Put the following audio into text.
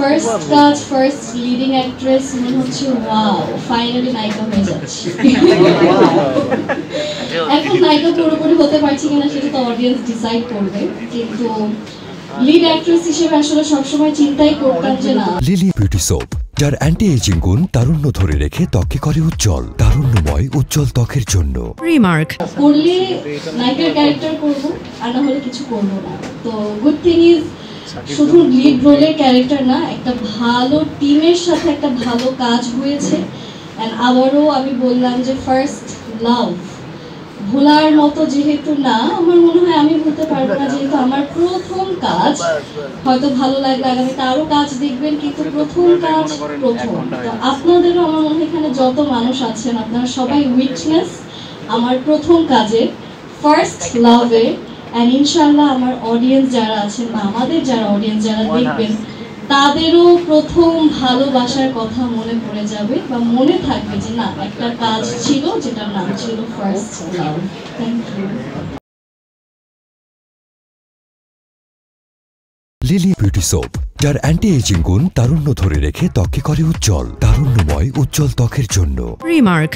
First কাজ, first leading actress মনে হচ্ছে ওয়াও, ফাইনালি নায়িকা হয়ে যাচ্ছি। এখন নায়িকা পুরোপুরি হতে পারছি কিনা সেটা তো অডিয়েন্স ডিসাইড করবে, কিন্তু লিড অ্যাক্ট্রেস হিসেবে আসলে সবসময় চিন্তাই করতাম যে না। লিলি বিউটি সোপ, যার অ্যান্টি এজিং গুণ তারুণ্য ধরে রেখে ত্বককে করে উজ্জ্বল, তারুণ্যময় উজ্জ্বল ত্বকের জন্য। রিমার্ক করলে নায়িকার ক্যারেক্টার করব, আর না হলে কিছু করব না। তো গুড থিং ইজ শুধু লিড রোলের ক্যারেক্টার না, একটা ভালো টিমের সাথে একটা ভালো কাজ হয়েছে। অ্যান্ড আবারও আমি বললাম যে ফার্স্ট লাভ ভোলার মতো যেহেতু না, আমার মনে হয় আমি বলতে পারবো না, যেহেতু আমার প্রথম কাজ। হয়তো ভালো লাগলে আগামীতে আরো কাজ দেখবেন, কিন্তু প্রথম কাজ প্রথম। তো আপনাদেরও আমার মনে হয় এখানে যত মানুষ আছেন আপনারা সবাই উইটনেস আমার প্রথম কাজে, ফার্স্ট লাভে। অ্যান্ড ইনশাল্লাহ আমার অডিয়েন্স যারা আছেন বা আমাদের যারা অডিয়েন্স যারা দেখবেন তাদেরও প্রথম ভালোবাসার কথা মনে পড়ে যাবে বা মনে থাকবে যে না, একটা কাজ ছিল যেটার নাম ছিল first love. Thank you. Lily beauty soap, যার অ্যান্টি এজিং গুণ তারুণ্য ধরে রেখে ত্বককে করে উজ্জ্বল, তারুণ্যময় উজ্জ্বল ত্বকের জন্য। রিমার্ক